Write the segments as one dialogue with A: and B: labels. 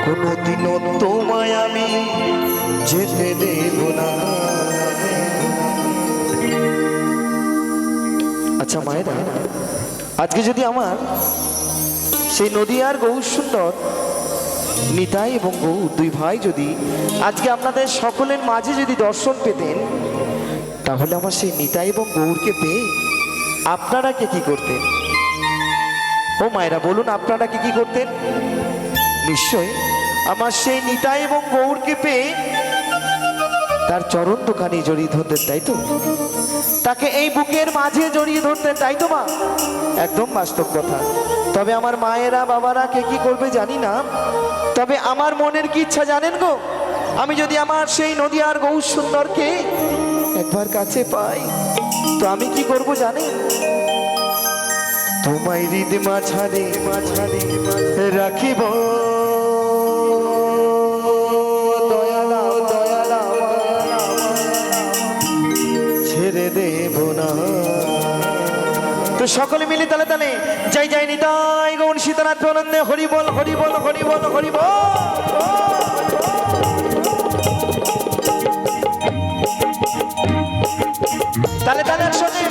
A: কোনোদিনও তোমায় আমি যেতে দেব না। আচ্ছা মায়েরা, আজকে যদি আমার সেই নদিয়ার গৌর সুন্দর নিতাই এবং গৌর দুই ভাই যদি আজকে আপনাদের সকলের মাঝে যদি দর্শন পেতেন, তাহলে আমার সেই নিতাই এবং গৌরকে পেয়ে আপনারা কে কি করতেন? ও মায়েরা বলুন, আপনারা কি করতেন? নিশ্চয় আমার সেই নিতাই এবং গৌরকে পেয়ে তার চরণ দোকানে জড়িয়ে ধরতেন, তাই তো? তাকে এই বুকের মাঝে জড়িয়ে ধরতেন, তাই তো মা? একদম বাস্তব কথা। তবে আমার মায়েরা বাবারা কে কি করবে জানি না, তবে আমার মনের কি ইচ্ছা জানেন গো? আমি যদি আমার সেই নদিয়ার গৌর সুন্দরকে একবার কাছে পাই, তো আমি কি করব জানেন? তোমায় হৃদ মাঝারে মাঝারে রাখিব, ছেড়ে দেব না। তো সকলে মিলে তালে তালে যাই যাই নিতাই গৌর সীতানাথ আনন্দে হরি বল হরি বল হরি বল হরি বল। তালে তালে একসঙ্গে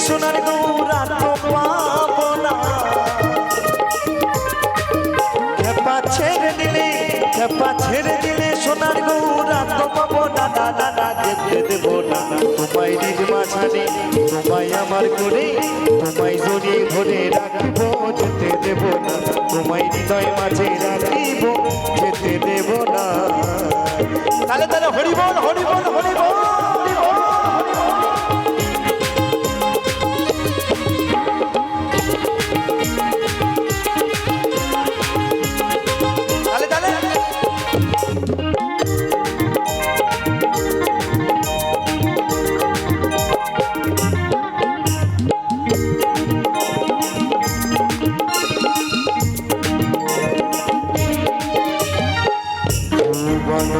A: সোনার গৌর আর পাবো না, খেপা ছেড়ে দিলে সোনার গৌর আর পাবো না, না না না যেতে দেবো না। তোমায় হৃদ মাঝারে তোমায় আমার করে তোমায় জড়িয়ে ধরে রাখিব, যেতে দেব না। তোমায় হৃদয় মাঝে রাখিব, যেতে দেব না। তাহলে তাহলে হরি বল হরি বল হরি বল। ভুবন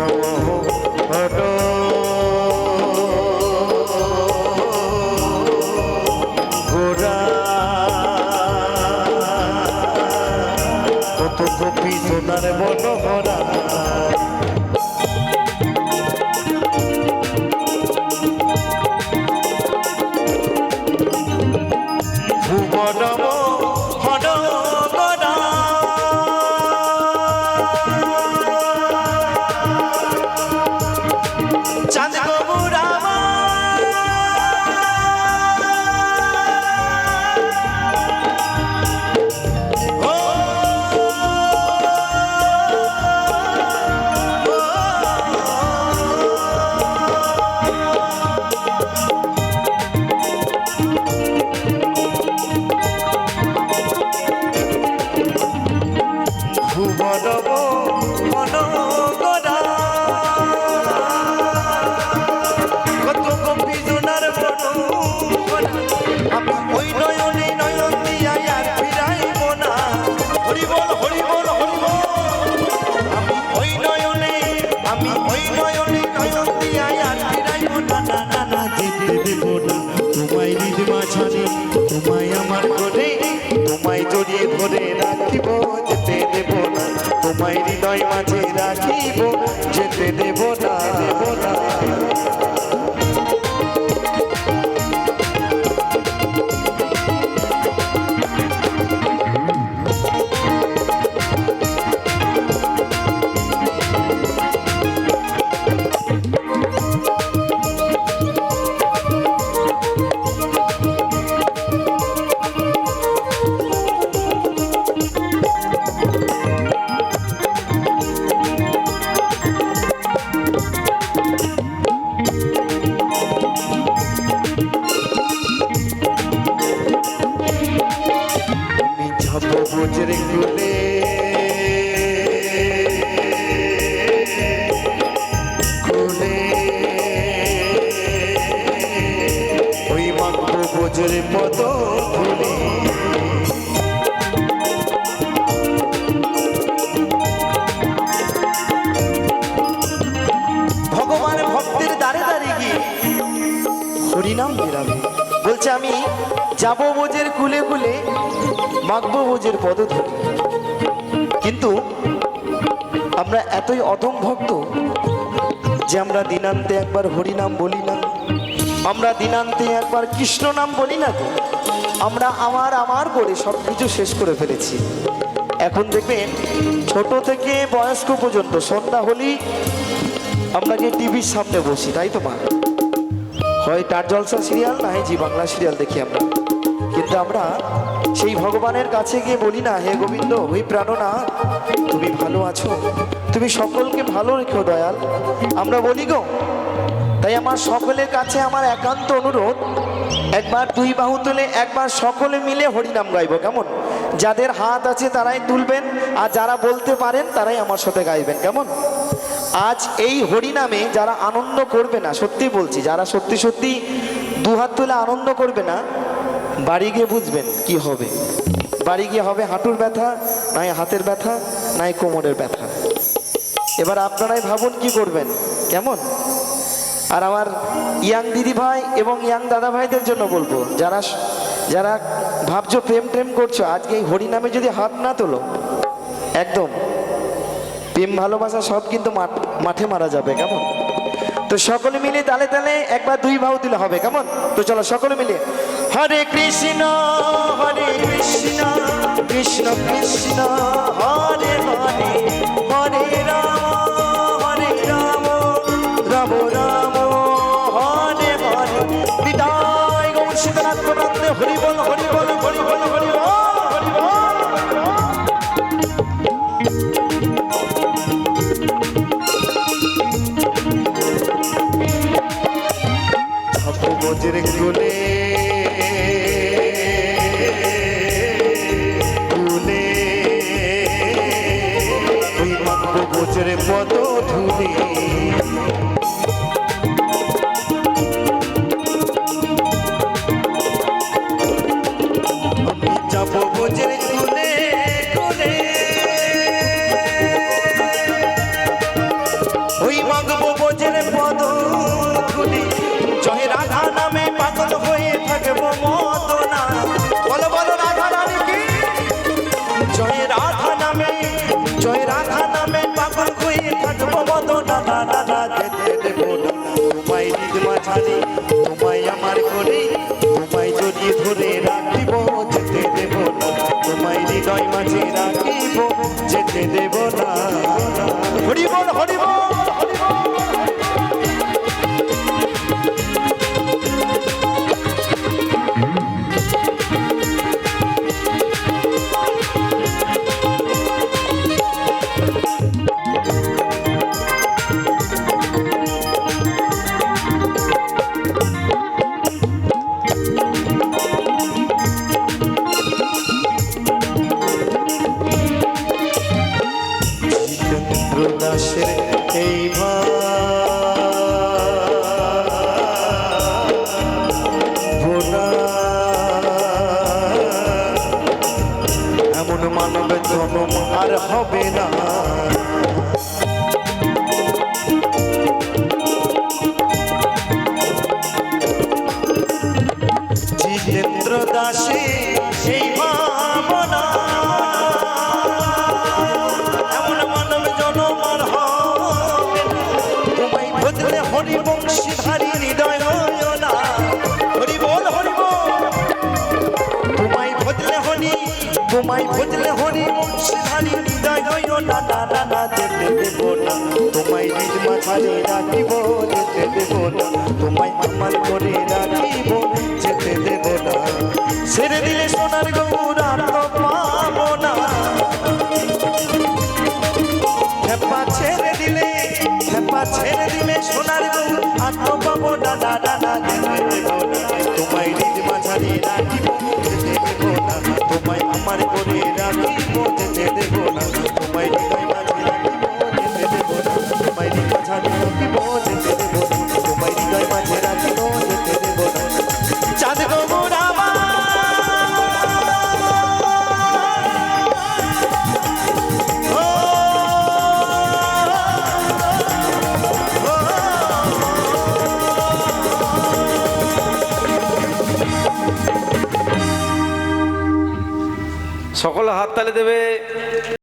A: বজ্রে পদ ধুলি। ভগবান ভক্তের দ্বারে দ্বারে গিয়ে হরিনাম বেরাবে, বলছে আমি যাব বোঝের কুলে কুলে, মাখবো বোঝের পদ ধুলি। কিন্তু আমরা এতই অধম ভক্ত যে আমরা দিনান্তে একবার হরিনাম বলি না, আমরা দিনান্তে একবার কৃষ্ণ নাম বলি না। তো আমরা আমার আমার করে সব কিছু শেষ করে ফেলেছি। এখন দেখবেন ছোট থেকে বয়স্ক পর্যন্ত সন্ধ্যা হলেই আমরা গিয়ে টিভির সামনে বসি, তাই তো মা? হয় তার জলসা সিরিয়াল, না হয় জি বাংলা সিরিয়াল দেখি আমরা। কিন্তু আমরা সেই ভগবানের কাছে গিয়ে বলি না, হে গোবিন্দ, ওই প্রাণনা তুমি ভালো আছো, তুমি সকলকে ভালো রেখো দয়াল। আমরা বলি গো। তাই আমার সকলের কাছে আমার একান্ত অনুরোধ, একবার দুই বাহু তুলে একবার সকলে মিলে হরিনাম গাইব, কেমন? যাদের হাত আছে তারাই তুলবেন, আর যারা বলতে পারেন তারাই আমার সাথে গাইবেন, কেমন? আজ এই হরিনামে যারা আনন্দ করবে না, সত্যি বলছি, যারা সত্যি সত্যি দুহাত তুলে আনন্দ করবে না, বাড়ি গিয়ে বুঝবেন কি হবে। বাড়ি গিয়ে হবে হাঁটুর ব্যথা, নাই হাতের ব্যথা, নাই কোমরের ব্যথা। এবার আপনারাই ভাবুন কি করবেন, কেমন? আর আমার ইয়াং দিদি ভাই এবং ইয়াং দাদা ভাইদের জন্য বলবো, যারা যারা ভাবছো প্রেম প্রেম করছো, আজকে এই হরিনামে যদি হাত না তোলো, একদম প্রেম ভালোবাসা সব কিন্তু মাঠে মারা যাবে, কেমন? তো সকলে মিলে তালে তালে একবার দুই বাহু দিলে হবে, কেমন? তো চলো সকলে মিলে হরে কৃষ্ণ কৃষ্ণ কৃষ্ণ হরে হরে, হরে রাম রাম রাম হরে হরে। বিদায় গৌর সীতানাথ প্রণন্দে, হরি বল হরি বল হরি বল হরি বল হরি বল। বজ্রে কুলে কুলে ওই মাখবো বজ্রে পদ ধুলি। আমি যাব বজ্রে কুলে কুলে ওই মাখবো বজ্রে পদ ধুলি। জয় রাধা নামে পাগল হয়ে থাকবো মদনা, বলো বলো রাধা রানী কি? জয় রাধা নামে পাগল হয়ে থাকবো মদনা। না না যেতে দেবো না তোমায় নিজ মাঝারি, তোমায় আমার করে তোমায় জড়িয়ে ধরে রাখিব, যেতে দেব না তোমায় হৃদয় মাঝে রাখিব, যেতে দেব না। হরি বল হরি বল হরি বল। দাসের এই ভাবনা, এমন মানব জন্ম আর হবে না। জিতেন্দ্র দাসে এই ভাবনা, হরিবংশীধারী হৃদয় না। হরি বল হরি বল। তোমায় ভজলে হরি বংশীধারী হৃদয় না। না না না যেতে দেব না তোমায় নিজ মাঝারে রাখিব, যেতে দেব না তোমায় আমার করে রাখিব, যেতে দেব না। ছেড়ে দিলে সোনার গৌর আর তো পাবো না, খেপা ছেড়ে দিলে সোনার গৌর আর তো পাবো না। না না না যেতে দেব না তোমায় নিজ মাঝারে রাখিব, যেতে দেব না তোমায় আমার করে রাখিব, যেতে দেব না তোমায় হৃদয় মাঝে রাখিব, যেতে দেব না তোমায় হৃদয় মাঝারে রাখিব, যেতে দেব না তোমায় হৃদয় মাঝে রাখিব, যেতে দেব না। চাঁদ গৌরা
B: সকলে হাততালি দেবে।